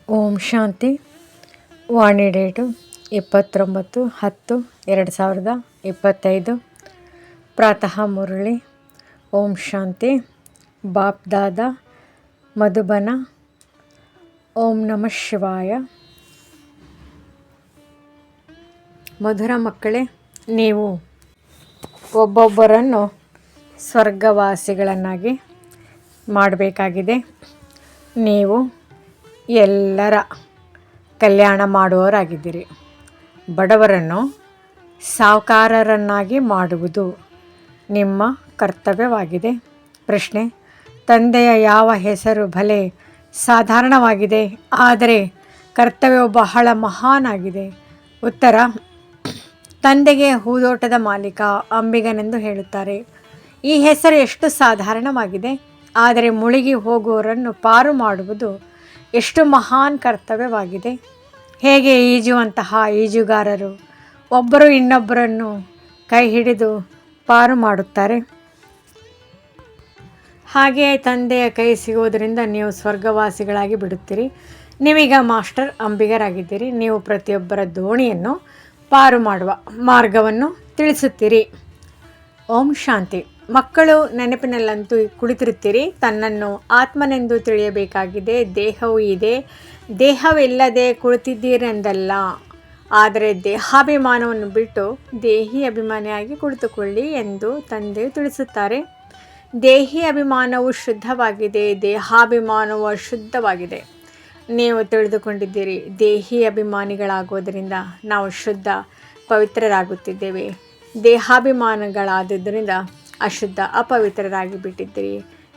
ಓಂ ಶಾಂತಿ. ವಾಣಿ date 29/10/2025. ಪ್ರಾತಃ ಮುರಳಿ. ಓಂ ಶಾಂತಿ. ಬಾಪ್ ದಾದಾ ಮಧುಬನ. ಓಂ ನಮಃ ಶಿವಾಯ. ಮಧುರ ಮಕ್ಕಳೇ, ನೀವು ಒಬ್ಬೊಬ್ಬರನ್ನು ಸ್ವರ್ಗವಾಸಿಗಳನ್ನಾಗಿ ಮಾಡಬೇಕಾಗಿದೆ. ನೀವು ಎಲ್ಲರ ಕಲ್ಯಾಣ ಮಾಡುವವರಾಗಿದ್ದೀರಿ. ಬಡವರನ್ನು ಸಾಹುಕಾರರನ್ನಾಗಿ ಮಾಡುವುದು ನಿಮ್ಮ ಕರ್ತವ್ಯವಾಗಿದೆ. ಪ್ರಶ್ನೆ: ತಂದೆಯ ಯಾವ ಹೆಸರು ಭಲೆ ಸಾಧಾರಣವಾಗಿದೆ, ಆದರೆ ಕರ್ತವ್ಯವು ಬಹಳ ಮಹಾನ್ ಆಗಿದೆ? ಉತ್ತರ: ತಂದೆಗೆ ಹೂದೋಟದ ಮಾಲೀಕ ಅಂಬಿಗನೆಂದು ಹೇಳುತ್ತಾರೆ. ಈ ಹೆಸರು ಎಷ್ಟು ಸಾಧಾರಣವಾಗಿದೆ, ಆದರೆ ಮುಳುಗಿ ಹೋಗುವವರನ್ನು ಪಾರು ಮಾಡುವುದು ಎಷ್ಟು ಮಹಾನ್ ಕರ್ತವ್ಯವಾಗಿದೆ. ಹೇಗೆ ಈಜುವಂತಹ ಈಜುಗಾರರು ಒಬ್ಬರು ಇನ್ನೊಬ್ಬರನ್ನು ಕೈ ಹಿಡಿದು ಪಾರು ಮಾಡುತ್ತಾರೆ, ಹಾಗೆಯೇ ತಂದೆಯ ಕೈ ಸಿಗುವುದರಿಂದ ನೀವು ಸ್ವರ್ಗವಾಸಿಗಳಾಗಿ ಬಿಡುತ್ತೀರಿ. ನೀವೀಗ ಮಾಸ್ಟರ್ ಅಂಬಿಗರಾಗಿದ್ದೀರಿ. ನೀವು ಪ್ರತಿಯೊಬ್ಬರ ದೋಣಿಯನ್ನು ಪಾರು ಮಾಡುವ ಮಾರ್ಗವನ್ನು ತಿಳಿಸುತ್ತೀರಿ. ಓಂ ಶಾಂತಿ. ಮಕ್ಕಳು ನೆನಪಿನಲ್ಲಂತೂ ಕುಳಿತಿರುತ್ತೀರಿ. ತನ್ನನ್ನು ಆತ್ಮನೆಂದು ತಿಳಿಯಬೇಕಾಗಿದೆ. ದೇಹವೂ ಇದೆ. ದೇಹವಿಲ್ಲದೆ ಕುಳಿತಿದ್ದೀರೆಂದಲ್ಲ, ಆದರೆ ದೇಹಾಭಿಮಾನವನ್ನು ಬಿಟ್ಟು ದೇಹಿ ಅಭಿಮಾನಿಯಾಗಿ ಕುಳಿತುಕೊಳ್ಳಿ ಎಂದು ತಂದೆಯು ತಿಳಿಸುತ್ತಾರೆ. ದೇಹಿ ಅಭಿಮಾನವು ಶುದ್ಧವಾಗಿದೆ, ದೇಹಾಭಿಮಾನವು ಅಶುದ್ಧವಾಗಿದೆ. ನೀವು ತಿಳಿದುಕೊಂಡಿದ್ದೀರಿ. ದೇಹಿ ಅಭಿಮಾನಿಗಳಾಗುವುದರಿಂದ ನಾವು ಶುದ್ಧ ಪವಿತ್ರರಾಗುತ್ತಿದ್ದೇವೆ. ದೇಹಾಭಿಮಾನಿಗಳಾದುದರಿಂದ ಅಶುದ್ಧ ಅಪವಿತ್ರರಾಗಿ ಬಿಟ್ಟಿದ್ದೀರಿ.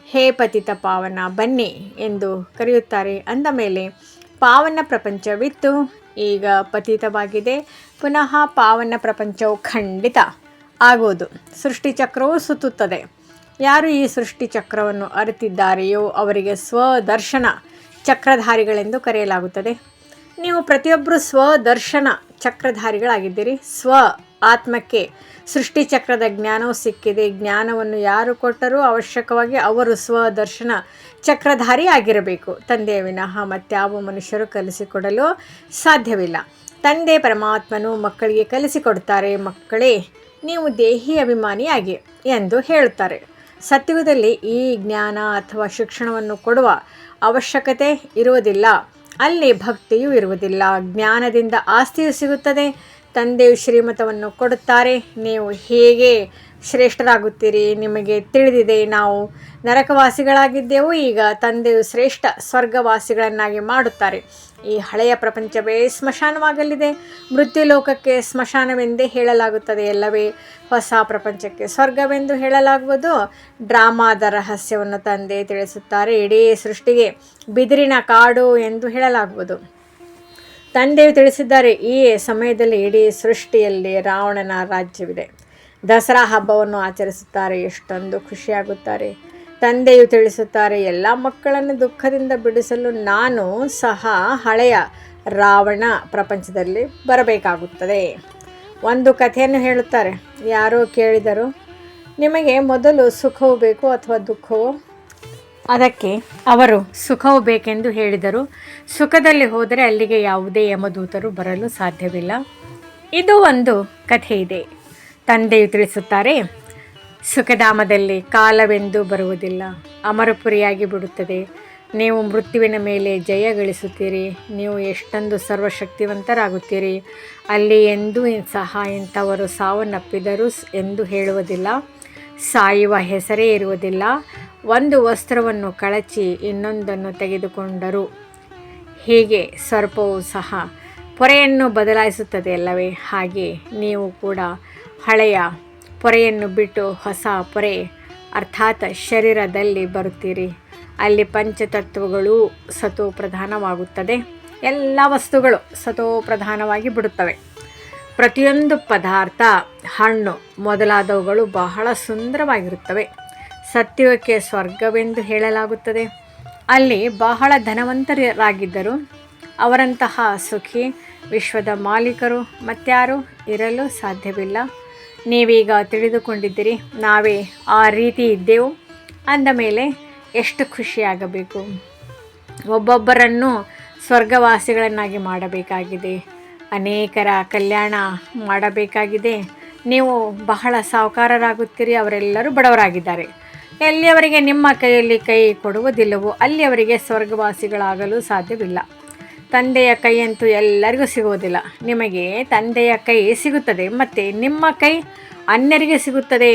ಹೇ ಪತಿತ ಪಾವನ, ಬನ್ನಿ ಎಂದು ಕರೆಯುತ್ತಾರೆ. ಅಂದ ಮೇಲೆ ಪಾವನ ಪ್ರಪಂಚವಿತ್ತು, ಈಗ ಪತಿತವಾಗಿದೆ. ಪುನಃ ಪಾವನ ಪ್ರಪಂಚವು ಖಂಡಿತ ಆಗುವುದು. ಸೃಷ್ಟಿಚಕ್ರವು ಸುತ್ತುತ್ತದೆ. ಯಾರು ಈ ಸೃಷ್ಟಿಚಕ್ರವನ್ನು ಅರಿತಿದ್ದಾರೆಯೋ ಅವರಿಗೆ ಸ್ವದರ್ಶನ ಚಕ್ರಧಾರಿಗಳೆಂದು ಕರೆಯಲಾಗುತ್ತದೆ. ನೀವು ಪ್ರತಿಯೊಬ್ಬರು ಸ್ವದರ್ಶನ ಚಕ್ರಧಾರಿಗಳಾಗಿದ್ದೀರಿ. ಸ್ವ ಆತ್ಮಕ್ಕೆ ಸೃಷ್ಟಿಚಕ್ರದ ಜ್ಞಾನವು ಸಿಕ್ಕಿದೆ. ಜ್ಞಾನವನ್ನು ಯಾರು ಕೊಟ್ಟರೂ ಅವಶ್ಯಕವಾಗಿ ಅವರು ಸ್ವದರ್ಶನ ಚಕ್ರಧಾರಿ ಆಗಿರಬೇಕು. ತಂದೆಯ ವಿನಃ ಮತ್ಯಾವ ಮನುಷ್ಯರು ಕಲಿಸಿಕೊಡಲು ಸಾಧ್ಯವಿಲ್ಲ. ತಂದೆ ಪರಮಾತ್ಮನು ಮಕ್ಕಳಿಗೆ ಕಲಿಸಿಕೊಡ್ತಾರೆ. ಮಕ್ಕಳೇ, ನೀವು ದೇಹಿ ಅಭಿಮಾನಿಯಾಗಿ ಎಂದು ಹೇಳುತ್ತಾರೆ. ಸತ್ಯುಗದಲ್ಲಿ ಈ ಜ್ಞಾನ ಅಥವಾ ಶಿಕ್ಷಣವನ್ನು ಕೊಡುವ ಅವಶ್ಯಕತೆ ಇರುವುದಿಲ್ಲ. ಅಲ್ಲಿ ಭಕ್ತಿಯೂ ಇರುವುದಿಲ್ಲ. ಜ್ಞಾನದಿಂದ ಆಸ್ತಿಯು ಸಿಗುತ್ತದೆ. ತಂದೆಯು ಶ್ರೀಮತವನ್ನು ಕೊಡುತ್ತಾರೆ. ನೀವು ಹೇಗೆ ಶ್ರೇಷ್ಠರಾಗುತ್ತೀರಿ? ನಿಮಗೆ ತಿಳಿದಿದೆ, ನಾವು ನರಕವಾಸಿಗಳಾಗಿದ್ದೆವು. ಈಗ ತಂದೆಯು ಶ್ರೇಷ್ಠ ಸ್ವರ್ಗವಾಸಿಗಳನ್ನಾಗಿ ಮಾಡುತ್ತಾರೆ. ಈ ಹಳೆಯ ಪ್ರಪಂಚವೇ ಸ್ಮಶಾನವಾಗಲಿದೆ. ಮೃತ್ಯುಲೋಕಕ್ಕೆ ಸ್ಮಶಾನವೆಂದೇ ಹೇಳಲಾಗುತ್ತದೆ. ಎಲ್ಲವೇ ಹೊಸ ಪ್ರಪಂಚಕ್ಕೆ ಸ್ವರ್ಗವೆಂದು ಹೇಳಲಾಗುವುದು. ಡ್ರಾಮಾದ ರಹಸ್ಯವನ್ನು ತಂದೆ ತಿಳಿಸುತ್ತಾರೆ. ಇಡೀ ಸೃಷ್ಟಿಗೆ ಬಿದಿರಿನ ಕಾಡು ಎಂದು ಹೇಳಲಾಗುವುದು. ತಂದೆಯು ತಿಳಿಸಿದ್ದಾರೆ, ಈ ಸಮಯದಲ್ಲಿ ಇಡೀ ಸೃಷ್ಟಿಯಲ್ಲಿ ರಾವಣನ ರಾಜ್ಯವಿದೆ. ದಸರಾ ಹಬ್ಬವನ್ನು ಆಚರಿಸುತ್ತಾರೆ. ಎಷ್ಟೊಂದು ಖುಷಿಯಾಗುತ್ತಾರೆ. ತಂದೆಯು ತಿಳಿಸುತ್ತಾರೆ, ಎಲ್ಲ ಮಕ್ಕಳನ್ನು ದುಃಖದಿಂದ ಬಿಡಿಸಲು ನಾನು ಸಹ ಹಳೆಯ ರಾವಣ ಪ್ರಪಂಚದಲ್ಲಿ ಬರಬೇಕಾಗುತ್ತದೆ. ಒಂದು ಕಥೆಯನ್ನು ಹೇಳುತ್ತಾರೆ. ಯಾರೋ ಕೇಳಿದರು, ನಿಮಗೆ ಮೊದಲು ಸುಖವು ಬೇಕು ಅಥವಾ ದುಃಖವೋ? ಅದಕ್ಕೆ ಅವರು ಸುಖವು ಬೇಕೆಂದು ಹೇಳಿದರು. ಸುಖದಲ್ಲಿ ಹೋದರೆ ಅಲ್ಲಿಗೆ ಯಾವುದೇ ಯಮದೂತರು ಬರಲು ಸಾಧ್ಯವಿಲ್ಲ. ಇದು ಒಂದು ಕಥೆ ಇದೆ. ತಂದೆಯು ತಿಳಿಸುತ್ತಾರೆ, ಸುಖಧಾಮದಲ್ಲಿ ಕಾಲವೆಂದು ಬರುವುದಿಲ್ಲ, ಅಮರಪುರಿಯಾಗಿ ಬಿಡುತ್ತದೆ. ನೀವು ಮೃತ್ಯುವಿನ ಮೇಲೆ ಜಯ ಗಳಿಸುತ್ತೀರಿ. ನೀವು ಎಷ್ಟೊಂದು ಸರ್ವಶಕ್ತಿವಂತರಾಗುತ್ತೀರಿ. ಅಲ್ಲಿ ಎಂದೂ ಸಹ ಇಂಥವರು ಸಾವನ್ನಪ್ಪಿದರು ಎಂದು ಹೇಳುವುದಿಲ್ಲ. ಸಾಯುವ ಹೆಸರೇ ಇರುವುದಿಲ್ಲ. ಒಂದು ವಸ್ತ್ರವನ್ನು ಕಳಚಿ ಇನ್ನೊಂದನ್ನು ತೆಗೆದುಕೊಂಡರು. ಹೀಗೆ ಸರ್ಪವು ಸಹ ಪೊರೆಯನ್ನು ಬದಲಾಯಿಸುತ್ತದೆ ಅಲ್ಲವೇ? ಹಾಗೆ ನೀವು ಕೂಡ ಹಳೆಯ ಪೊರೆಯನ್ನು ಬಿಟ್ಟು ಹೊಸ ಪೊರೆ ಅರ್ಥಾತ್ ಶರೀರದಲ್ಲಿ ಬರುತ್ತೀರಿ. ಅಲ್ಲಿ ಪಂಚತತ್ವಗಳು ಸತೋ ಪ್ರಧಾನವಾಗುತ್ತದೆ. ಎಲ್ಲ ವಸ್ತುಗಳು ಸತೋ ಪ್ರಧಾನವಾಗಿ ಬಿಡುತ್ತವೆ. ಪ್ರತಿಯೊಂದು ಪದಾರ್ಥ, ಹಣ್ಣು ಮೊದಲಾದವುಗಳು ಬಹಳ ಸುಂದರವಾಗಿರುತ್ತವೆ. ಸತ್ಯುಗಕ್ಕೆ ಸ್ವರ್ಗವೆಂದು ಹೇಳಲಾಗುತ್ತದೆ. ಅಲ್ಲಿ ಬಹಳ ಧನವಂತರಾಗಿದ್ದರು. ಅವರಂತಹ ಸುಖಿ ವಿಶ್ವದ ಮಾಲೀಕರು ಮತ್ಯಾರೂ ಇರಲು ಸಾಧ್ಯವಿಲ್ಲ. ನೀವೀಗ ತಿಳಿದುಕೊಂಡಿದ್ದೀರಿ, ನಾವೇ ಆ ರೀತಿ ಇದ್ದೆವು. ಅಂದ ಮೇಲೆ ಎಷ್ಟು ಖುಷಿಯಾಗಬೇಕು. ಒಬ್ಬೊಬ್ಬರನ್ನು ಸ್ವರ್ಗವಾಸಿಗಳನ್ನಾಗಿ ಮಾಡಬೇಕಾಗಿದೆ, ಅನೇಕರ ಕಲ್ಯಾಣ ಮಾಡಬೇಕಾಗಿದೆ. ನೀವು ಬಹಳ ಸಾಹುಕಾರರಾಗುತ್ತೀರಿ, ಅವರೆಲ್ಲರೂ ಬಡವರಾಗಿದ್ದಾರೆ. ಎಲ್ಲಿಯವರೆಗೆ ನಿಮ್ಮ ಕೈಯಲ್ಲಿ ಕೈ ಕೊಡುವುದಿಲ್ಲವೋ ಅಲ್ಲಿಯವರೆಗೆ ಸ್ವರ್ಗವಾಸಿಗಳಾಗಲು ಸಾಧ್ಯವಿಲ್ಲ. ತಂದೆಯ ಕೈಯಂತೂ ಎಲ್ಲರಿಗೂ ಸಿಗುವುದಿಲ್ಲ. ನಿಮಗೆ ತಂದೆಯ ಕೈ ಸಿಗುತ್ತದೆ ಮತ್ತು ನಿಮ್ಮ ಕೈ ಅನ್ಯರಿಗೆ ಸಿಗುತ್ತದೆ.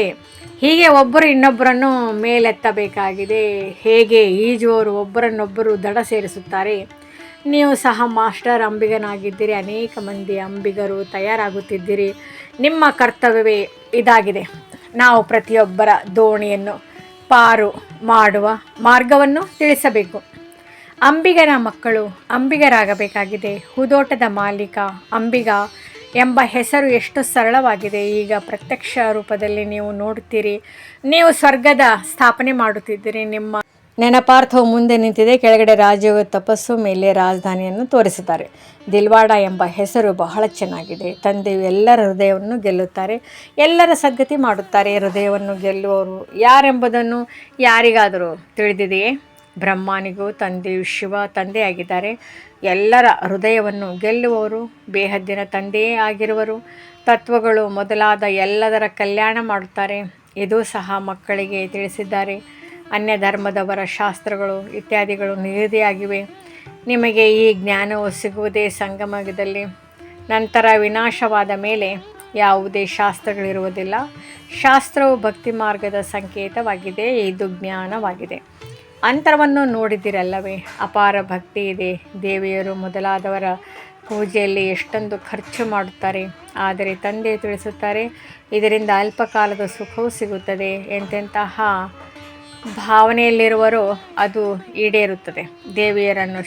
ಹೀಗೆ ಒಬ್ಬರು ಇನ್ನೊಬ್ಬರನ್ನು ಮೇಲೆತ್ತಬೇಕಾಗಿದೆ. ಹೇಗೆ ಈಜುವವರು ಒಬ್ಬರನ್ನೊಬ್ಬರು ದಡ ಸೇರಿಸುತ್ತಾರೆ, ನೀವು ಸಹ ಮಾಸ್ಟರ್ ಅಂಬಿಗನಾಗಿದ್ದೀರಿ. ಅನೇಕ ಮಂದಿ ಅಂಬಿಗರು ತಯಾರಾಗುತ್ತಿದ್ದೀರಿ. ನಿಮ್ಮ ಕರ್ತವ್ಯವೇ ಇದಾಗಿದೆ. ನಾವು ಪ್ರತಿಯೊಬ್ಬರ ದೋಣಿಯನ್ನು ಪಾರು ಮಾಡುವ ಮಾರ್ಗವನ್ನು ತಿಳಿಸಬೇಕು. ಅಂಬಿಗನ ಮಕ್ಕಳು ಅಂಬಿಗರಾಗಬೇಕಾಗಿದೆ. ಹೂದೋಟದ ಮಾಲೀಕ ಅಂಬಿಗ ಎಂಬ ಹೆಸರು ಎಷ್ಟು ಸರಳವಾಗಿದೆ. ಈಗ ಪ್ರತ್ಯಕ್ಷ ರೂಪದಲ್ಲಿ ನೀವು ನೋಡುತ್ತೀರಿ. ನೀವು ಸ್ವರ್ಗದ ಸ್ಥಾಪನೆ ಮಾಡುತ್ತಿದ್ದೀರಿ. ನಿಮ್ಮ ನೆನಪಾರ್ಥವು ಮುಂದೆ ನಿಂತಿದೆ. ಕೆಳಗಡೆ ರಾಜಯೋಗ ತಪಸ್ಸು, ಮೇಲೆ ರಾಜಧಾನಿಯನ್ನು ತೋರಿಸುತ್ತಾರೆ. ದಿಲ್ವಾಡ ಎಂಬ ಹೆಸರು ಬಹಳ ಚೆನ್ನಾಗಿದೆ. ತಂದೆಯು ಎಲ್ಲರ ಹೃದಯವನ್ನು ಗೆಲ್ಲುತ್ತಾರೆ, ಎಲ್ಲರ ಸದ್ಗತಿ ಮಾಡುತ್ತಾರೆ. ಹೃದಯವನ್ನು ಗೆಲ್ಲುವವರು ಯಾರೆಂಬುದನ್ನು ಯಾರಿಗಾದರೂ ತಿಳಿದಿದೆಯೇ? ಬ್ರಹ್ಮನಿಗೂ ತಂದೆಯು ಶಿವ ತಂದೆಯಾಗಿದ್ದಾರೆ. ಎಲ್ಲರ ಹೃದಯವನ್ನು ಗೆಲ್ಲುವವರು ಬೇಹದ್ದಿನ ತಂದೆಯೇ ಆಗಿರುವರು. ತತ್ವಗಳು ಮೊದಲಾದ ಎಲ್ಲದರ ಕಲ್ಯಾಣ ಮಾಡುತ್ತಾರೆ. ಇದು ಸಹ ಮಕ್ಕಳಿಗೆ ತಿಳಿಸಿದ್ದಾರೆ. ಅನ್ಯ ಧರ್ಮದವರ ಶಾಸ್ತ್ರಗಳು ಇತ್ಯಾದಿಗಳು ನಿಗದಿಯಾಗಿವೆ. ನಿಮಗೆ ಈ ಜ್ಞಾನವು ಸಿಗುವುದೇ ಸಂಗಮದಲ್ಲಿ. ನಂತರ ವಿನಾಶವಾದ ಮೇಲೆ ಯಾವುದೇ ಶಾಸ್ತ್ರಗಳಿರುವುದಿಲ್ಲ. ಶಾಸ್ತ್ರವು ಭಕ್ತಿ ಮಾರ್ಗದ ಸಂಕೇತವಾಗಿದೆ. ಇದು ಜ್ಞಾನವಾಗಿದೆ. ಅಂತರವನ್ನು ನೋಡಿದಿರಲ್ಲವೇ? ಅಪಾರ ಭಕ್ತಿ ಇದೆ. ದೇವಿಯರು ಮೊದಲಾದವರ ಪೂಜೆಯಲ್ಲಿ ಎಷ್ಟೊಂದು ಖರ್ಚು ಮಾಡುತ್ತಾರೆ. ಆದರೆ ತಂದೆ ತಿಳಿಸುತ್ತಾರೆ, ಇದರಿಂದ ಅಲ್ಪಕಾಲದ ಸುಖವೂ ಸಿಗುತ್ತದೆ. ಎಂತೆಂತಹ ಭಾವನೆಯಲ್ಲಿರುವರೋ ಅದು ಈಡೇರುತ್ತದೆ. ದೇವಿಯರನ್ನು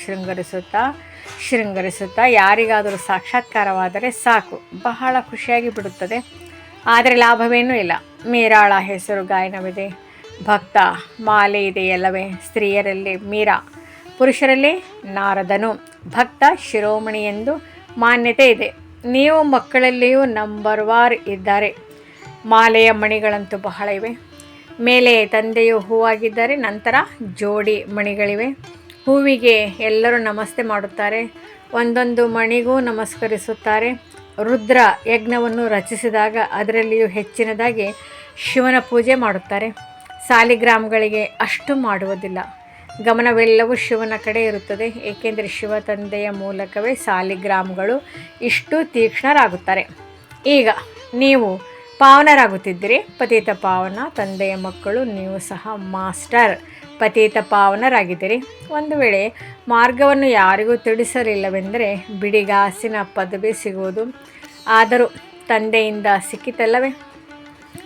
ಶೃಂಗರಿಸುತ್ತಾ ಯಾರಿಗಾದರೂ ಸಾಕ್ಷಾತ್ಕಾರವಾದರೆ ಸಾಕು, ಬಹಳ ಖುಷಿಯಾಗಿ ಬಿಡುತ್ತದೆ. ಆದರೆ ಲಾಭವೇನೂ ಇಲ್ಲ. ಮೀರಾಳ ಹೆಸರು ಗಾಯನವಿದೆ. ಭಕ್ತ ಮಾಲೆ ಇದೆಯಲ್ಲವೇ? ಸ್ತ್ರೀಯರಲ್ಲಿ ಮೀರಾ, ಪುರುಷರಲ್ಲಿ ನಾರದನು. ಭಕ್ತ ಶಿರೋಮಣಿ ಎಂದು ಮಾನ್ಯತೆ ಇದೆ. ನೀವು ಮಕ್ಕಳಲ್ಲಿಯೂ ನಂಬರ್ ವಾರ್ ಇದ್ದಾರೆ. ಮಾಲೆಯ ಮಣಿಗಳಂತೂ ಬಹಳ ಇವೆ. ಮೇಲೆ ತಂದೆಯು ಹೂವಾಗಿದ್ದರೆ ನಂತರ ಜೋಡಿ ಮಣಿಗಳಿವೆ. ಹೂವಿಗೆ ಎಲ್ಲರೂ ನಮಸ್ತೆ ಮಾಡುತ್ತಾರೆ. ಒಂದೊಂದು ಮಣಿಗೂ ನಮಸ್ಕರಿಸುತ್ತಾರೆ. ರುದ್ರ ಯಜ್ಞವನ್ನು ರಚಿಸಿದಾಗ ಅದರಲ್ಲಿಯೂ ಹೆಚ್ಚಿನದಾಗಿ ಶಿವನ ಪೂಜೆ ಮಾಡುತ್ತಾರೆ. ಸಾಲಿಗ್ರಾಮಗಳಿಗೆ ಅಷ್ಟು ಮಾಡುವುದಿಲ್ಲ. ಗಮನವೆಲ್ಲವೂ ಶಿವನ ಕಡೆ ಇರುತ್ತದೆ. ಏಕೆಂದರೆ ಶಿವ ತಂದೆಯ ಮೂಲಕವೇ ಸಾಲಿಗ್ರಾಮಗಳು ಇಷ್ಟು ತೀಕ್ಷ್ಣರಾಗುತ್ತಾರೆ. ಈಗ ನೀವು ಪಾವನರಾಗುತ್ತಿದ್ದೀರಿ. ಪತಿತ ಪಾವನ ತಂದೆಯ ಮಕ್ಕಳು. ನೀವು ಸಹ ಮಾಸ್ಟರ್ ಪತಿತ ಪಾವನರಾಗಿದ್ದೀರಿ. ಒಂದು ವೇಳೆ ಮಾರ್ಗವನ್ನು ಯಾರಿಗೂ ತಿಳಿಸಲಿಲ್ಲವೆಂದರೆ ಬಿಡಿಗಾಸಿನ ಪದವಿ ಸಿಗುವುದು. ಆದರೂ ತಂದೆಯಿಂದ ಸಿಕ್ಕಿತಲ್ಲವೇ?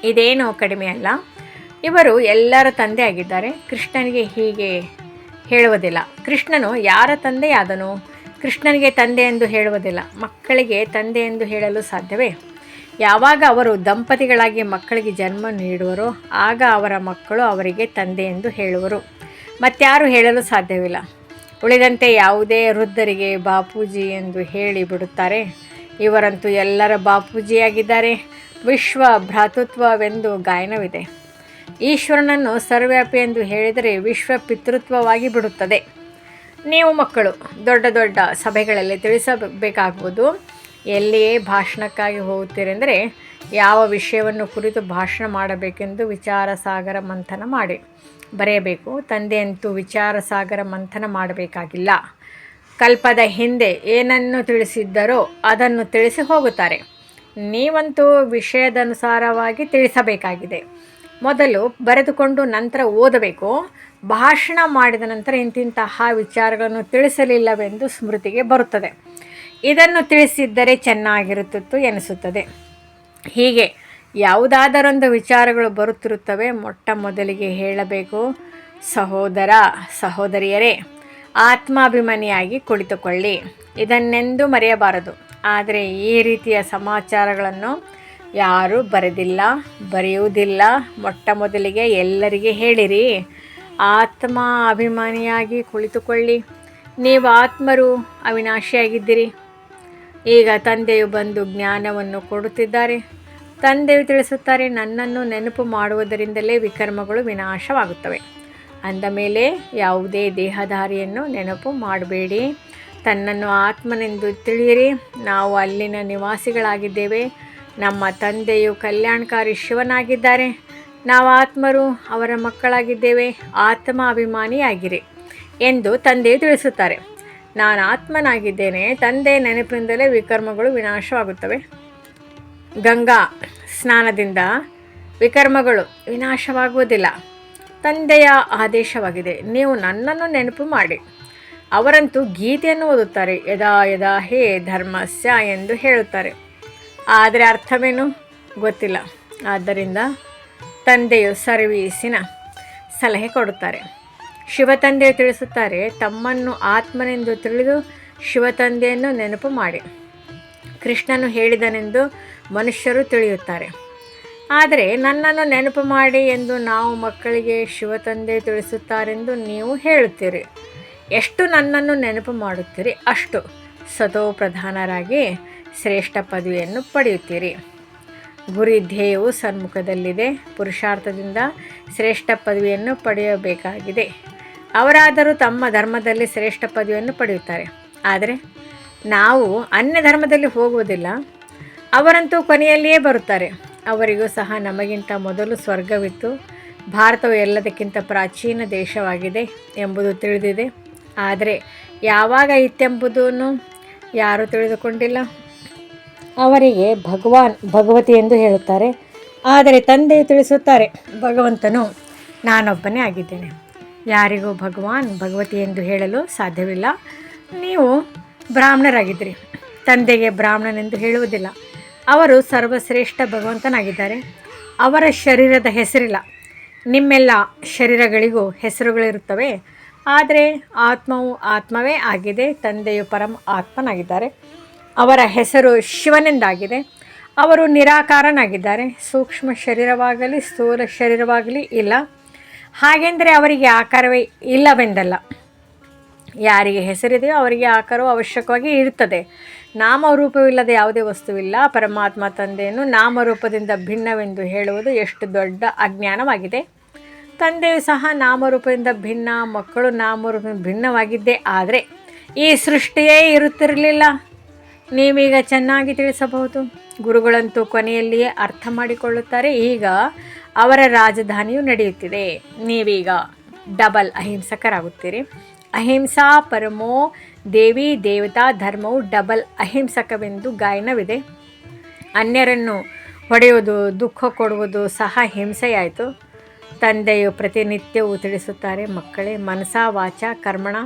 ಇದೇನೂ ಕಡಿಮೆ ಅಲ್ಲ. ಇವರು ಎಲ್ಲರ ತಂದೆ ಆಗಿದ್ದಾರೆ. ಕೃಷ್ಣನಿಗೆ ಹೀಗೆ ಹೇಳುವುದಿಲ್ಲ. ಕೃಷ್ಣನು ಯಾರ ತಂದೆಯಾದನು? ಕೃಷ್ಣನಿಗೆ ತಂದೆ ಎಂದು ಹೇಳುವುದಿಲ್ಲ. ಮಕ್ಕಳಿಗೆ ತಂದೆ ಎಂದು ಹೇಳಲು ಸಾಧ್ಯವೇ? ಯಾವಾಗ ಅವರು ದಂಪತಿಗಳಾಗಿ ಮಕ್ಕಳಿಗೆ ಜನ್ಮ ನೀಡುವರೋ ಆಗ ಅವರ ಮಕ್ಕಳು ಅವರಿಗೆ ತಂದೆ ಎಂದು ಹೇಳುವರು. ಮತ್ಯಾರು ಹೇಳಲು ಸಾಧ್ಯವಿಲ್ಲ. ಉಳಿದಂತೆ ಯಾವುದೇ ವೃದ್ಧರಿಗೆ ಬಾಪೂಜಿ ಎಂದು ಹೇಳಿ ಬಿಡುತ್ತಾರೆ. ಇವರಂತೂ ಎಲ್ಲರ ಬಾಪೂಜಿಯಾಗಿದ್ದಾರೆ. ವಿಶ್ವ ಭ್ರಾತೃತ್ವವೆಂದು ಗಾಯನವಿದೆ. ಈಶ್ವರನನ್ನು ಸರ್ವವ್ಯಾಪಿ ಎಂದು ಹೇಳಿದರೆ ವಿಶ್ವ ಪಿತೃತ್ವವಾಗಿ ಬಿಡುತ್ತದೆ. ನೀವು ಮಕ್ಕಳು ದೊಡ್ಡ ದೊಡ್ಡ ಸಭೆಗಳಲ್ಲಿ ತಿಳಿಸಬೇಕಾಗುವುದು. ಎಲ್ಲಿಯೇ ಭಾಷಣಕ್ಕಾಗಿ ಹೋಗುತ್ತೀರೆಂದರೆ ಯಾವ ವಿಷಯವನ್ನು ಕುರಿತು ಭಾಷಣ ಮಾಡಬೇಕೆಂದು ವಿಚಾರ ಸಾಗರ ಮಂಥನ ಮಾಡಿ ಬರೆಯಬೇಕು. ತಂದೆಯಂತೂ ವಿಚಾರ ಸಾಗರ ಮಂಥನ ಮಾಡಬೇಕಾಗಿಲ್ಲ. ಕಲ್ಪದ ಹಿಂದೆ ಏನನ್ನು ತಿಳಿಸಿದ್ದರೋ ಅದನ್ನು ತಿಳಿಸಿ ಹೋಗುತ್ತಾರೆ. ನೀವಂತೂ ವಿಷಯದನುಸಾರವಾಗಿ ತಿಳಿಸಬೇಕಾಗಿದೆ. ಮೊದಲು ಬರೆದುಕೊಂಡು ನಂತರ ಓದಬೇಕು. ಭಾಷಣ ಮಾಡಿದ ನಂತರ ಇಂತಿಂತಹ ವಿಚಾರಗಳನ್ನು ತಿಳಿಸಲಿಲ್ಲವೆಂದು ಸ್ಮೃತಿಗೆ ಬರುತ್ತದೆ. ಇದನ್ನು ತಿಳಿಸಿದ್ದರೆ ಚೆನ್ನಾಗಿರುತ್ತಿತ್ತು ಎನಿಸುತ್ತದೆ. ಹೀಗೆ ಯಾವುದಾದರೊಂದು ವಿಚಾರಗಳು ಬರುತ್ತಿರುತ್ತವೆ. ಮೊಟ್ಟ ಮೊದಲಿಗೆ ಹೇಳಬೇಕು, ಸಹೋದರ ಸಹೋದರಿಯರೇ, ಆತ್ಮಾಭಿಮಾನಿಯಾಗಿ ಕುಳಿತುಕೊಳ್ಳಿ. ಇದನ್ನೆಂದೂ ಮರೆಯಬಾರದು. ಆದರೆ ಈ ರೀತಿಯ ಸಮಾಚಾರಗಳನ್ನು ಯಾರೂ ಬರೆದಿಲ್ಲ, ಬರೆಯುವುದಿಲ್ಲ. ಮೊಟ್ಟ ಮೊದಲಿಗೆ ಎಲ್ಲರಿಗೆ ಹೇಳಿರಿ, ಆತ್ಮ ಅಭಿಮಾನಿಯಾಗಿ ಕುಳಿತುಕೊಳ್ಳಿ. ನೀವು ಆತ್ಮರು ಅವಿನಾಶಿಯಾಗಿದ್ದೀರಿ. ಈಗ ತಂದೆಯು ಬಂದು ಜ್ಞಾನವನ್ನು ಕೊಡುತ್ತಿದ್ದಾರೆ. ತಂದೆಯು ತಿಳಿಸುತ್ತಾರೆ, ನನ್ನನ್ನು ನೆನಪು ಮಾಡುವುದರಿಂದಲೇ ವಿಕರ್ಮಗಳು ವಿನಾಶವಾಗುತ್ತವೆ. ಅಂದ ಮೇಲೆ ಯಾವುದೇ ದೇಹಧಾರಿಯನ್ನು ನೆನಪು ಮಾಡಬೇಡಿ. ತನ್ನನ್ನು ಆತ್ಮನೆಂದು ತಿಳಿಯಿರಿ. ನಾವು ಅಲ್ಲಿನ ನಿವಾಸಿಗಳಾಗಿದ್ದೇವೆ. ನಮ್ಮ ತಂದೆಯು ಕಲ್ಯಾಣಕಾರಿ ಶಿವನಾಗಿದ್ದಾರೆ. ನಾವು ಆತ್ಮರು ಅವರ ಮಕ್ಕಳಾಗಿದ್ದೇವೆ. ಆತ್ಮ ಅಭಿಮಾನಿಯಾಗಿರಿ ಎಂದು ತಂದೆಯು ತಿಳಿಸುತ್ತಾರೆ. ನಾನು ಆತ್ಮನಾಗಿದ್ದೇನೆ. ತಂದೆಯ ನೆನಪಿನಿಂದಲೇ ವಿಕರ್ಮಗಳು ವಿನಾಶವಾಗುತ್ತವೆ. ಗಂಗಾ ಸ್ನಾನದಿಂದ ವಿಕರ್ಮಗಳು ವಿನಾಶವಾಗುವುದಿಲ್ಲ. ತಂದೆಯ ಆದೇಶವಾಗಿದೆ. ನೀವು ನನ್ನನ್ನು ನೆನಪು ಮಾಡಿ. ಅವರಂತೂ ಗೀತೆಯನ್ನು ಓದುತ್ತಾರೆ. ಯದಾ ಯದಾ ಹೇ ಧರ್ಮಸ್ಯ ಎಂದು ಹೇಳುತ್ತಾರೆ, ಆದರೆ ಅರ್ಥವೇನು ಗೊತ್ತಿಲ್ಲ. ಆದ್ದರಿಂದ ತಂದೆಯು ಸರ್ವೀಸಿನ ಸಲಹೆ ಕೊಡುತ್ತಾರೆ. ಶಿವತಂದೆಯು ತಿಳಿಸುತ್ತಾರೆ, ತಮ್ಮನ್ನು ಆತ್ಮನೆಂದು ತಿಳಿದು ಶಿವತಂದೆಯನ್ನು ನೆನಪು ಮಾಡಿ. ಕೃಷ್ಣನು ಹೇಳಿದನೆಂದು ಮನುಷ್ಯರು ತಿಳಿಯುತ್ತಾರೆ. ಆದರೆ ನನ್ನನ್ನು ನೆನಪು ಮಾಡಿ ಎಂದು ನಾವು ಮಕ್ಕಳಿಗೆ ಶಿವತಂದೆ ತಿಳಿಸುತ್ತಾರೆಂದು ನೀವು ಹೇಳುತ್ತೀರಿ. ಎಷ್ಟು ನನ್ನನ್ನು ನೆನಪು ಮಾಡುತ್ತೀರಿ ಅಷ್ಟು ಸತೋಪ್ರಧಾನರಾಗಿ ಶ್ರೇಷ್ಠ ಪದವಿಯನ್ನು ಪಡೆಯುತ್ತೀರಿ. ಗುರಿ ಧ್ಯೇಯವು ಸನ್ಮುಖದಲ್ಲಿದೆ. ಪುರುಷಾರ್ಥದಿಂದ ಶ್ರೇಷ್ಠ ಪದವಿಯನ್ನು ಪಡೆಯಬೇಕಾಗಿದೆ. ಅವರಾದರೂ ತಮ್ಮ ಧರ್ಮದಲ್ಲಿ ಶ್ರೇಷ್ಠ ಪದವಿಯನ್ನು ಪಡೆಯುತ್ತಾರೆ. ಆದರೆ ನಾವು ಅನ್ಯ ಧರ್ಮದಲ್ಲಿ ಹೋಗುವುದಿಲ್ಲ. ಅವರಂತೂ ಕೊನೆಯಲ್ಲಿಯೇ ಬರುತ್ತಾರೆ. ಅವರಿಗೂ ಸಹ ನಮಗಿಂತ ಮೊದಲು ಸ್ವರ್ಗವಿತ್ತು. ಭಾರತವು ಎಲ್ಲದಕ್ಕಿಂತ ಪ್ರಾಚೀನ ದೇಶವಾಗಿದೆ ಎಂಬುದು ತಿಳಿದಿದೆ. ಆದರೆ ಯಾವಾಗ ಇತ್ತೆಂಬುದನ್ನು ಯಾರೂ ತಿಳಿದುಕೊಂಡಿಲ್ಲ. ಅವರಿಗೆ ಭಗವಾನ್ ಭಗವತಿ ಎಂದು ಹೇಳುತ್ತಾರೆ. ಆದರೆ ತಂದೆಯು ತಿಳಿಸುತ್ತಾರೆ, ಭಗವಂತನು ನಾನೊಬ್ಬನೇ ಆಗಿದ್ದೇನೆ. ಯಾರಿಗೂ ಭಗವಾನ್ ಭಗವತಿ ಎಂದು ಹೇಳಲು ಸಾಧ್ಯವಿಲ್ಲ. ನೀವು ಬ್ರಾಹ್ಮಣರಾಗಿದ್ದೀರಿ. ತಂದೆಗೆ ಬ್ರಾಹ್ಮಣನೆಂದು ಹೇಳುವುದಿಲ್ಲ. ಅವರು ಸರ್ವಶ್ರೇಷ್ಠ ಭಗವಂತನಾಗಿದ್ದಾರೆ. ಅವರ ಶರೀರದ ಹೆಸರಿಲ್ಲ. ನಿಮ್ಮೆಲ್ಲ ಶರೀರಗಳಿಗೂ ಹೆಸರುಗಳಿರುತ್ತವೆ. ಆದರೆ ಆತ್ಮವು ಆತ್ಮವೇ ಆಗಿದೆ. ತಂದೆಯು ಪರಮ ಆತ್ಮನಾಗಿದ್ದಾರೆ. ಅವರ ಹೆಸರು ಶಿವನೆಂದಾಗಿದೆ. ಅವರು ನಿರಾಕಾರನಾಗಿದ್ದಾರೆ. ಸೂಕ್ಷ್ಮ ಶರೀರವಾಗಲಿ ಸ್ಥೂಲ ಶರೀರವಾಗಲಿ ಇಲ್ಲ. ಹಾಗೆಂದರೆ ಅವರಿಗೆ ಆಕಾರವೇ ಇಲ್ಲವೆಂದಲ್ಲ. ಯಾರಿಗೆ ಹೆಸರಿದೆಯೋ ಅವರಿಗೆ ಆಕಾರವು ಅವಶ್ಯಕವಾಗಿ ಇರುತ್ತದೆ. ನಾಮರೂಪವಿಲ್ಲದೆ ಯಾವುದೇ ವಸ್ತುವಿಲ್ಲ. ಪರಮಾತ್ಮ ತಂದೆಯನ್ನು ನಾಮರೂಪದಿಂದ ಭಿನ್ನವೆಂದು ಹೇಳುವುದು ಎಷ್ಟು ದೊಡ್ಡ ಅಜ್ಞಾನವಾಗಿದೆ. ತಂದೆಯು ಸಹ ನಾಮರೂಪದಿಂದ ಭಿನ್ನ, ಮಕ್ಕಳು ನಾಮರೂಪದಿಂದ ಭಿನ್ನವಾಗಿದ್ದೇ ಆದರೆ ಈ ಸೃಷ್ಟಿಯೇ ಇರುತ್ತಿರಲಿಲ್ಲ. ನೀವೀಗ ಚೆನ್ನಾಗಿ ತಿಳಿಸಬಹುದು. ಗುರುಗಳಂತೂ ಕೊನೆಯಲ್ಲಿಯೇ ಅರ್ಥ ಮಾಡಿಕೊಳ್ಳುತ್ತಾರೆ. ಈಗ ಅವರ ರಾಜಧಾನಿಯು ನಡೆಯುತ್ತಿದೆ. ನೀವೀಗ ಡಬಲ್ ಅಹಿಂಸಕರಾಗುತ್ತೀರಿ. ಅಹಿಂಸಾ ಪರಮೋ ದೇವಿ ದೇವತಾ ಧರ್ಮವು ಡಬಲ್ ಅಹಿಂಸಕವೆಂದು ಗಾಯನವಿದೆ. ಅನ್ಯರನ್ನು ಹೊಡೆಯುವುದು, ದುಃಖ ಕೊಡುವುದು ಸಹ ಹಿಂಸೆಯಾಯಿತು. ತಂದೆಯು ಪ್ರತಿನಿತ್ಯವೂ ತಿಳಿಸುತ್ತಾರೆ, ಮಕ್ಕಳೇ, ಮನಸ ವಾಚ ಕರ್ಮಣ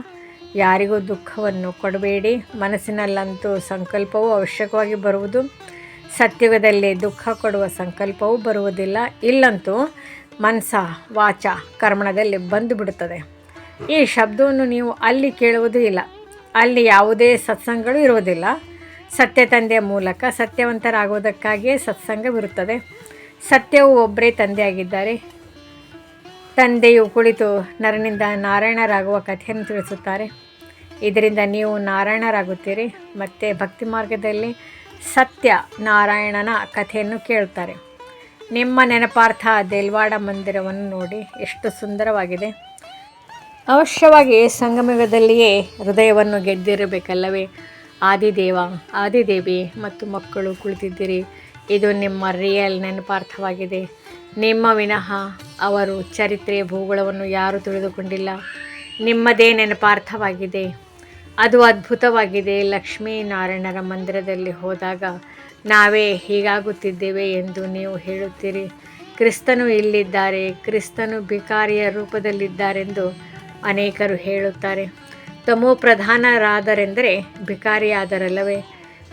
ಯಾರಿಗೂ ದುಃಖವನ್ನು ಕೊಡಬೇಡಿ. ಮನಸ್ಸಿನಲ್ಲಂತೂ ಸಂಕಲ್ಪವು ಅವಶ್ಯಕವಾಗಿ ಬರುವುದು. ಸತ್ಯುಗದಲ್ಲಿ ದುಃಖ ಕೊಡುವ ಸಂಕಲ್ಪವೂ ಬರುವುದಿಲ್ಲ. ಇಲ್ಲಂತೂ ಮನಸ ವಾಚ ಕರ್ಮಣದಲ್ಲಿ ಬಂದು ಬಿಡುತ್ತದೆ. ಈ ಶಬ್ದವನ್ನು ನೀವು ಅಲ್ಲಿ ಕೇಳುವುದೂ ಇಲ್ಲ. ಅಲ್ಲಿ ಯಾವುದೇ ಸತ್ಸಂಗಗಳು ಇರುವುದಿಲ್ಲ. ಸತ್ಯ ತಂದೆಯ ಮೂಲಕ ಸತ್ಯವಂತರಾಗುವುದಕ್ಕಾಗಿಯೇ ಸತ್ಸಂಗವಿರುತ್ತದೆ. ಸತ್ಯವು ಒಬ್ಬರೇ ತಂದೆಯಾಗಿದ್ದಾರೆ. ತಂದೆಯು ಕುಳಿತು ನರನಿಂದ ನಾರಾಯಣರಾಗುವ ಕಥೆಯನ್ನು ತಿಳಿಸುತ್ತಾರೆ. ಇದರಿಂದ ನೀವು ನಾರಾಯಣರಾಗುತ್ತೀರಿ. ಮತ್ತು ಭಕ್ತಿ ಮಾರ್ಗದಲ್ಲಿ ಸತ್ಯ ನಾರಾಯಣನ ಕಥೆಯನ್ನು ಕೇಳುತ್ತಾರೆ. ನಿಮ್ಮ ನೆನಪಾರ್ಥ ದೇಲ್ವಾಡ ಮಂದಿರವನ್ನು ನೋಡಿ, ಎಷ್ಟು ಸುಂದರವಾಗಿದೆ. ಅವಶ್ಯವಾಗಿ ಸಂಗಮಯುಗದಲ್ಲಿಯೇ ಹೃದಯವನ್ನು ಗೆದ್ದಿರಬೇಕಲ್ಲವೇ? ಆದಿದೇವ, ಆದಿದೇವಿ ಮತ್ತು ಮಕ್ಕಳು ಕುಳಿತಿದ್ದೀರಿ. ಇದು ನಿಮ್ಮ ರಿಯಲ್ ನೆನಪಾರ್ಥವಾಗಿದೆ. ನಿಮ್ಮ ವಿನಃ ಅವರು ಚರಿತ್ರೆಯ ಭೂಗೋಳವನ್ನು ಯಾರೂ ತಿಳಿದುಕೊಂಡಿಲ್ಲ. ನಿಮ್ಮದೇ ನೆನಪಾರ್ಥವಾಗಿದೆ. ಅದು ಅದ್ಭುತವಾಗಿದೆ. ಲಕ್ಷ್ಮೀನಾರಾಯಣರ ಮಂದಿರದಲ್ಲಿ ಹೋದಾಗ ನಾವೇ ಹೀಗಾಗುತ್ತಿದ್ದೇವೆ ಎಂದು ನೀವು ಹೇಳುತ್ತೀರಿ. ಕ್ರಿಸ್ತನು ಇಲ್ಲಿದ್ದಾರೆ, ಕ್ರಿಸ್ತನು ಭಿಕಾರಿಯ ರೂಪದಲ್ಲಿದ್ದಾರೆಂದು ಅನೇಕರು ಹೇಳುತ್ತಾರೆ. ತಮೋ ಪ್ರಧಾನರಾದರೆಂದರೆ ಭಿಕಾರಿಯಾದರಲ್ಲವೇ?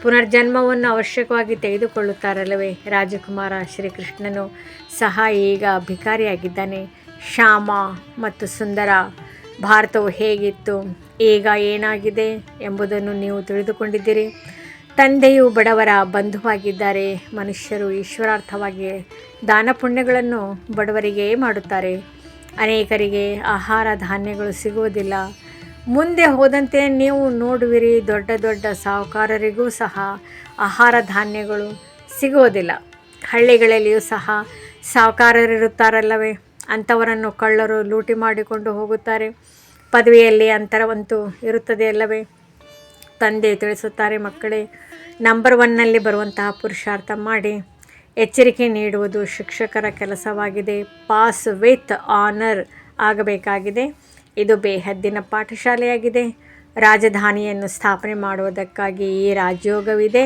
ಪುನರ್ಜನ್ಮವನ್ನು ಅವಶ್ಯಕವಾಗಿ ತೆಗೆದುಕೊಳ್ಳುತ್ತಾರಲ್ಲವೇ? ರಾಜಕುಮಾರ ಶ್ರೀಕೃಷ್ಣನು ಸಹ ಈಗ ಭಿಕಾರಿಯಾಗಿದ್ದಾನೆ. ಶ್ಯಾಮ ಮತ್ತು ಸುಂದರ ಭಾರತವು ಹೇಗಿತ್ತು, ಈಗ ಏನಾಗಿದೆ ಎಂಬುದನ್ನು ನೀವು ತಿಳಿದುಕೊಂಡಿದ್ದೀರಿ. ತಂದೆಯು ಬಡವರ ಬಂಧುವಾಗಿದ್ದಾರೆ. ಮನುಷ್ಯರು ಈಶ್ವರಾರ್ಥವಾಗಿ ದಾನ ಪುಣ್ಯಗಳನ್ನು ಬಡವರಿಗೆ ಮಾಡುತ್ತಾರೆ. ಅನೇಕರಿಗೆ ಆಹಾರ ಧಾನ್ಯಗಳು ಸಿಗುವುದಿಲ್ಲ. ಮುಂದೆ ಹೋದಂತೆ ನೀವು ನೋಡುವಿರಿ, ದೊಡ್ಡ ದೊಡ್ಡ ಸಾಹುಕಾರರಿಗೂ ಸಹ ಆಹಾರ ಧಾನ್ಯಗಳು ಸಿಗುವುದಿಲ್ಲ. ಹಳ್ಳಿಗಳಲ್ಲಿಯೂ ಸಹ ಸಾಹುಕಾರರಿರುತ್ತಾರಲ್ಲವೇ? ಅಂಥವರನ್ನು ಕಳ್ಳರು ಲೂಟಿ ಮಾಡಿಕೊಂಡು ಹೋಗುತ್ತಾರೆ. ಪದವಿಯಲ್ಲಿ ಅಂತರವಂತೂ ಇರುತ್ತದೆಯಲ್ಲವೇ? ತಂದೆ ತಿಳಿಸುತ್ತಾರೆ, ಮಕ್ಕಳೇ, ನಂಬರ್ 1ನಲ್ಲಿ ಬರುವಂತಹ ಪುರುಷಾರ್ಥ ಮಾಡಿ. ಎಚ್ಚರಿಕೆ ನೀಡುವುದು ಶಿಕ್ಷಕರ ಕೆಲಸವಾಗಿದೆ. ಪಾಸ್ ವಿತ್ ಆನರ್ ಆಗಬೇಕಾಗಿದೆ. ಇದು ಬೇಹದ್ದಿನ ಪಾಠಶಾಲೆಯಾಗಿದೆ. ರಾಜಧಾನಿಯನ್ನು ಸ್ಥಾಪನೆ ಮಾಡುವುದಕ್ಕಾಗಿ ಈ ರಾಜಯೋಗವಿದೆ.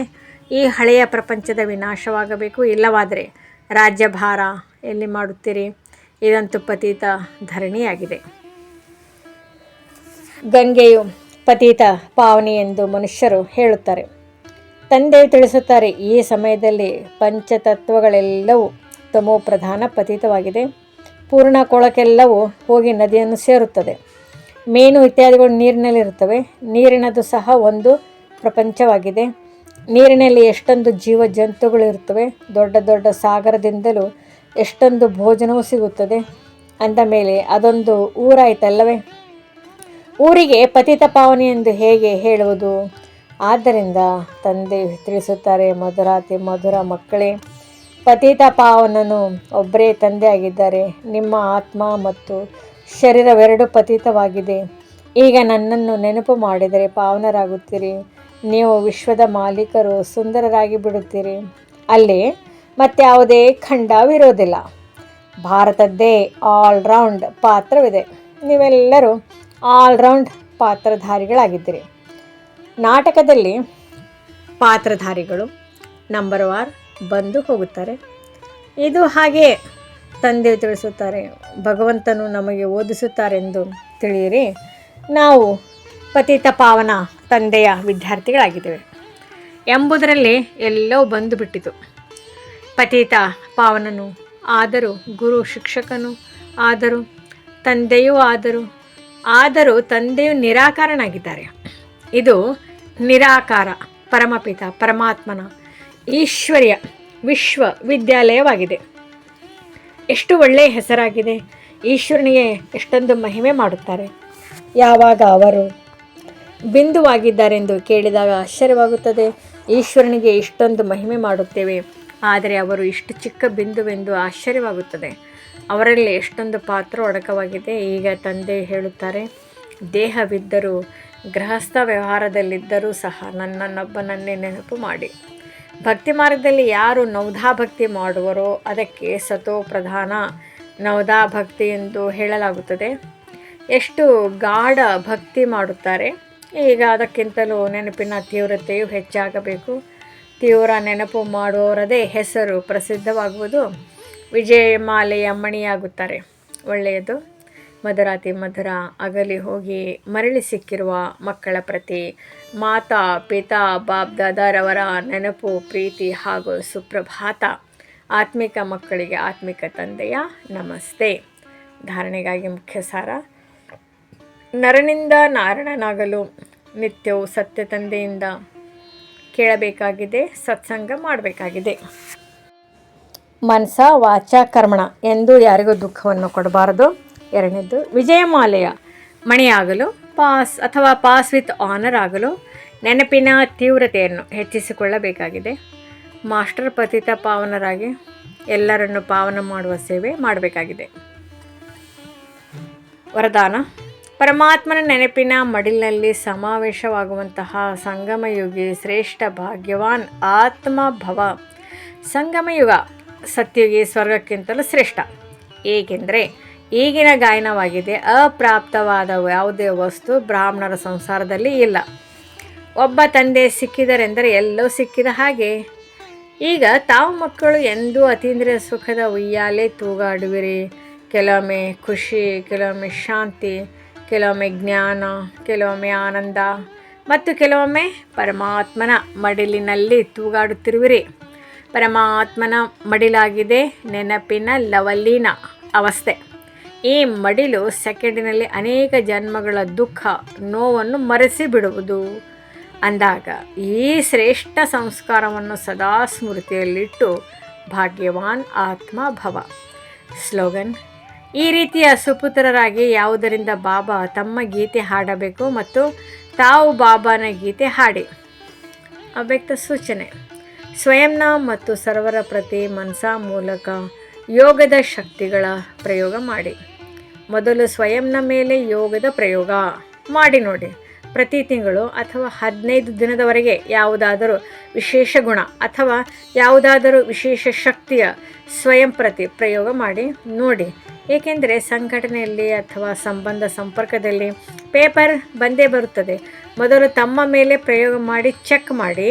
ಈ ಹಳೆಯ ಪ್ರಪಂಚದ ವಿನಾಶವಾಗಬೇಕು. ಇಲ್ಲವಾದರೆ ರಾಜ್ಯಭಾರ ಎಲ್ಲಿ ಮಾಡುತ್ತೀರಿ? ಇದಂತೂ ಪತೀತ ಧರಣಿಯಾಗಿದೆ. ಗಂಗೆಯು ಪತೀತ ಪಾವನಿ ಎಂದು ಮನುಷ್ಯರು ಹೇಳುತ್ತಾರೆ. ತಂದೆಯು ತಿಳಿಸುತ್ತಾರೆ, ಈ ಸಮಯದಲ್ಲಿ ಪಂಚತತ್ವಗಳೆಲ್ಲವೂ ತಮೋ ಪ್ರಧಾನ ಪತೀತವಾಗಿದೆ. ಪೂರ್ಣ ಕೊಳಕೆಲ್ಲವೂ ಹೋಗಿ ನದಿಯನ್ನು ಸೇರುತ್ತದೆ. ಮೀನು ಇತ್ಯಾದಿಗಳು ನೀರಿನಲ್ಲಿರುತ್ತವೆ. ನೀರಿನದು ಸಹ ಒಂದು ಪ್ರಪಂಚವಾಗಿದೆ. ನೀರಿನಲ್ಲಿ ಎಷ್ಟೊಂದು ಜೀವ ಜಂತುಗಳಿರುತ್ತವೆ. ದೊಡ್ಡ ದೊಡ್ಡ ಸಾಗರದಿಂದಲೂ ಎಷ್ಟೊಂದು ಭೋಜನವೂ ಸಿಗುತ್ತದೆ. ಅಂದ ಮೇಲೆ ಅದೊಂದು ಊರಾಯಿತಲ್ಲವೇ? ಊರಿಗೆ ಪತಿತ ಪಾವನಿ ಎಂದು ಹೇಗೆ ಹೇಳುವುದು? ಆದ್ದರಿಂದ ತಂದೆ ತಿಳಿಸುತ್ತಾರೆ, ಮಧುರಾತಿ ಮಧುರ ಮಕ್ಕಳೇ, ಪತಿತ ಪಾವನನು ಒಬ್ಬರೇ ತಂದೆ ಆಗಿದ್ದಾರೆ. ನಿಮ್ಮ ಆತ್ಮ ಮತ್ತು ಶರೀರವೆರಡು ಪತಿತವಾಗಿದೆ. ಈಗ ನನ್ನನ್ನು ನೆನಪು ಮಾಡಿದರೆ ಪಾವನರಾಗುತ್ತೀರಿ. ನೀವು ವಿಶ್ವದ ಮಾಲೀಕರು, ಸುಂದರರಾಗಿ ಬಿಡುತ್ತೀರಿ. ಅಲ್ಲಿ ಮತ್ಯಾವುದೇ ಖಂಡವಿರೋದಿಲ್ಲ. ಭಾರತದ್ದೇ ಆಲ್ರೌಂಡ್ ಪಾತ್ರವಿದೆ. ನೀವೆಲ್ಲರೂ ಆಲ್ರೌಂಡ್ ಪಾತ್ರಧಾರಿಗಳಾಗಿದ್ದೀರಿ. ನಾಟಕದಲ್ಲಿ ಪಾತ್ರಧಾರಿಗಳು ನಂಬರ್ ವಾರ್ ಬಂದು ಹೋಗುತ್ತಾರೆ. ಇದು ಹಾಗೆ ತಂದೆ ತಿಳಿಸುತ್ತಾರೆ. ಭಗವಂತನು ನಮಗೆ ಓದಿಸುತ್ತಾರೆಂದು ತಿಳಿಯಿರಿ. ನಾವು ಪತಿತ ಪಾವನ ತಂದೆಯ ವಿದ್ಯಾರ್ಥಿಗಳಾಗಿದ್ದೇವೆ ಎಂಬುದರಲ್ಲಿ ಎಲ್ಲವೂ ಬಂದುಬಿಟ್ಟಿತು. ಪತಿತ ಪಾವನನು ಆದರೂ, ಗುರು ಶಿಕ್ಷಕನು ಆದರೂ, ತಂದೆಯೂ ಆದರೂ ತಂದೆಯು ನಿರಾಕಾರನಾಗಿದ್ದಾರೆ. ಇದು ನಿರಾಕಾರ ಪರಮಪಿತ ಪರಮಾತ್ಮನ ಈಶ್ವರ್ಯ ವಿಶ್ವವಿದ್ಯಾಲಯವಾಗಿದೆ. ಎಷ್ಟು ಒಳ್ಳೆಯ ಹೆಸರಾಗಿದೆ. ಈಶ್ವರನಿಗೆ ಎಷ್ಟೊಂದು ಮಹಿಮೆ ಮಾಡುತ್ತಾರೆ. ಯಾವಾಗ ಅವರು ಬಿಂದುವಾಗಿದ್ದಾರೆಂದು ಕೇಳಿದಾಗ ಆಶ್ಚರ್ಯವಾಗುತ್ತದೆ. ಈಶ್ವರನಿಗೆ ಇಷ್ಟೊಂದು ಮಹಿಮೆ ಮಾಡುತ್ತೇವೆ, ಆದರೆ ಅವರು ಇಷ್ಟು ಚಿಕ್ಕ ಬಿಂದುವೆಂದು ಆಶ್ಚರ್ಯವಾಗುತ್ತದೆ. ಅವರಲ್ಲಿ ಎಷ್ಟೊಂದು ಪಾತ್ರ ಅಡಕವಾಗಿದೆ. ಈಗ ತಂದೆ ಹೇಳುತ್ತಾರೆ, ದೇಹವಿದ್ದರೂ ಗೃಹಸ್ಥ ವ್ಯವಹಾರದಲ್ಲಿದ್ದರೂ ಸಹ ನನ್ನನ್ನೊಬ್ಬನನ್ನೇ ನೆನಪು ಮಾಡಿ. ಭಕ್ತಿ ಮಾರ್ಗದಲ್ಲಿ ಯಾರು ನವಧಾ ಭಕ್ತಿ ಮಾಡುವರೋ ಅದಕ್ಕೆ ಸತೋ ಪ್ರಧಾನ ನವಧಾ ಭಕ್ತಿ ಎಂದು ಹೇಳಲಾಗುತ್ತದೆ. ಎಷ್ಟು ಗಾಢ ಭಕ್ತಿ ಮಾಡುತ್ತಾರೆ. ಈಗ ಅದಕ್ಕಿಂತಲೂ ನೆನಪಿನ ತೀವ್ರತೆಯು ಹೆಚ್ಚಾಗಬೇಕು. ತೀವ್ರ ನೆನಪು ಮಾಡುವವರದೇ ಹೆಸರು ಪ್ರಸಿದ್ಧವಾಗುವುದು. ವಿಜಯಮಾಲೆಯ ಮಣಿಯಾಗುತ್ತಾರೆ. ಒಳ್ಳೆಯದು. ಮಧುರಾತಿ ಮಧುರ ಅಗಲಿ ಹೋಗಿ ಮರಳಿ ಸಿಕ್ಕಿರುವ ಮಕ್ಕಳ ಪ್ರತಿ ಮಾತಾ ಪಿತಾ ಬಾಪ್ ದಾದಾರವರ ನೆನಪು, ಪ್ರೀತಿ ಹಾಗೂ ಸುಪ್ರಭಾತ. ಆತ್ಮಿಕ ಮಕ್ಕಳಿಗೆ ಆತ್ಮಿಕ ತಂದೆಯ ನಮಸ್ತೆ. ಧಾರಣೆಗಾಗಿ ಮುಖ್ಯ ಸಾರ: ನರನಿಂದ ನಾರಾಯಣನಾಗಲು ನಿತ್ಯವೂ ಸತ್ಯ ತಂದೆಯಿಂದ ಕೇಳಬೇಕಾಗಿದೆ, ಸತ್ಸಂಗ ಮಾಡಬೇಕಾಗಿದೆ. ಮನಸ ವಾಚ ಕರ್ಮಣ ಎಂದು ಯಾರಿಗೂ ದುಃಖವನ್ನು ಕೊಡಬಾರದು. ಎರಡನೇದು, ವಿಜಯಮಾಲೆಯ ಮಣಿಯಾಗಲು ಪಾಸ್ ವಿತ್ ಆನರ್ ಆಗಲು ನೆನಪಿನ ತೀವ್ರತೆಯನ್ನು ಹೆಚ್ಚಿಸಿಕೊಳ್ಳಬೇಕಾಗಿದೆ. ಮಾಸ್ಟರ್ ಪತಿತ ಪಾವನರಾಗಿ ಎಲ್ಲರನ್ನು ಪಾವನ ಮಾಡುವ ಸೇವೆ ಮಾಡಬೇಕಾಗಿದೆ. ವರದಾನ: ಪರಮಾತ್ಮನ ನೆನಪಿನ ಮಡಿಲಿನಲ್ಲಿ ಸಮಾವೇಶವಾಗುವಂತಹ ಸಂಗಮಯುಗಿ ಶ್ರೇಷ್ಠ ಭಾಗ್ಯವಾನ್ ಆತ್ಮಭವ. ಸಂಗಮಯುಗ ಸತ್ಯುಗಿ ಸ್ವರ್ಗಕ್ಕಿಂತಲೂ ಶ್ರೇಷ್ಠ. ಏಕೆಂದರೆ ಈಗಿನ ಗಾಯನವಾಗಿದೆ, ಅಪ್ರಾಪ್ತವಾದ ಯಾವುದೇ ವಸ್ತು ಬ್ರಾಹ್ಮಣರ ಸಂಸಾರದಲ್ಲಿ ಇಲ್ಲ. ಒಬ್ಬ ತಂದೆ ಸಿಕ್ಕಿದರೆಂದರೆ ಎಲ್ಲವೂ ಸಿಕ್ಕಿದ ಹಾಗೆ. ಈಗ ತಾವು ಮಕ್ಕಳು ಎಂದೂ ಅತೀಂದ್ರಿಯ ಸುಖದ ಉಯ್ಯಾಲೆ ತೂಗಾಡುವಿರಿ. ಕೆಲವೊಮ್ಮೆ ಖುಷಿ, ಕೆಲವೊಮ್ಮೆ ಶಾಂತಿ, ಕೆಲವೊಮ್ಮೆ ಜ್ಞಾನ, ಕೆಲವೊಮ್ಮೆ ಆನಂದ ಮತ್ತು ಕೆಲವೊಮ್ಮೆ ಪರಮಾತ್ಮನ ಮಡಿಲಿನಲ್ಲಿ ತೂಗಾಡುತ್ತಿರುವಿರಿ. ಪರಮಾತ್ಮನ ಮಡಿಲಾಗಿದೆ ನೆನಪಿನ ಲವಲೀನ ಅವಸ್ಥೆ. ಈ ಮಡಿಲು ಸೆಕೆಂಡಿನಲ್ಲಿ ಅನೇಕ ಜನ್ಮಗಳ ದುಃಖ ನೋವನ್ನು ಮರೆಸಿ ಬಿಡುವುದು. ಅಂದಾಗ ಈ ಶ್ರೇಷ್ಠ ಸಂಸ್ಕಾರವನ್ನು ಸದಾ ಸ್ಮೃತಿಯಲ್ಲಿಟ್ಟು ಭಾಗ್ಯವಾನ್ ಆತ್ಮ ಭವ. ಸ್ಲೋಗನ್: ಈ ರೀತಿಯ ಸುಪುತ್ರರಾಗಿ ಯಾವುದರಿಂದ ಬಾಬಾ ತಮ್ಮ ಗೀತೆ ಹಾಡಬೇಕು ಮತ್ತು ತಾವು ಬಾಬಾನ ಗೀತೆ ಹಾಡಿ. ಅವ್ಯಕ್ತ ಸೂಚನೆ: ಸ್ವಯಂನ ಮತ್ತು ಸರ್ವರ ಪ್ರತಿ ಮನಸಾ ಮೂಲಕ ಯೋಗದ ಶಕ್ತಿಗಳ ಪ್ರಯೋಗ ಮಾಡಿ. ಮೊದಲು ಸ್ವಯಂನ ಮೇಲೆ ಯೋಗದ ಪ್ರಯೋಗ ಮಾಡಿ ನೋಡಿ. ಪ್ರತಿ ತಿಂಗಳು ಅಥವಾ 15 ದಿನದವರೆಗೆ ಯಾವುದಾದರೂ ವಿಶೇಷ ಗುಣ ಅಥವಾ ಯಾವುದಾದರೂ ವಿಶೇಷ ಶಕ್ತಿಯ ಸ್ವಯಂ ಪ್ರಯೋಗ ಮಾಡಿ ನೋಡಿ. ಏಕೆಂದರೆ ಸಂಘಟನೆಯಲ್ಲಿ ಅಥವಾ ಸಂಬಂಧ ಸಂಪರ್ಕದಲ್ಲಿ ಪೇಪರ್ ಬಂದೇ ಬರುತ್ತದೆ. ಮೊದಲು ತಮ್ಮ ಮೇಲೆ ಪ್ರಯೋಗ ಮಾಡಿ ಚೆಕ್ ಮಾಡಿ.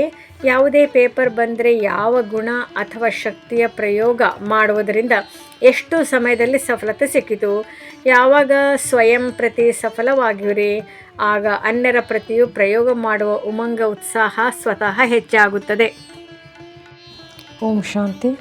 ಯಾವುದೇ ಪೇಪರ್ ಬಂದರೆ ಯಾವ ಗುಣ ಅಥವಾ ಶಕ್ತಿಯ ಪ್ರಯೋಗ ಮಾಡುವುದರಿಂದ ಎಷ್ಟು ಸಮಯದಲ್ಲಿ ಸಫಲತೆ ಸಿಕ್ಕಿತು, ಯಾವಾಗ ಸ್ವಯಂ ಸಫಲವಾಗಿರಿ, ಆಗ ಅನ್ಯರ ಪ್ರತಿಯೂ ಪ್ರಯೋಗ ಮಾಡುವ ಉಮಂಗ ಉತ್ಸಾಹ ಸ್ವತಃ ಹೆಚ್ಚಾಗುತ್ತದೆ. ಓಂ ಶಾಂತಿ.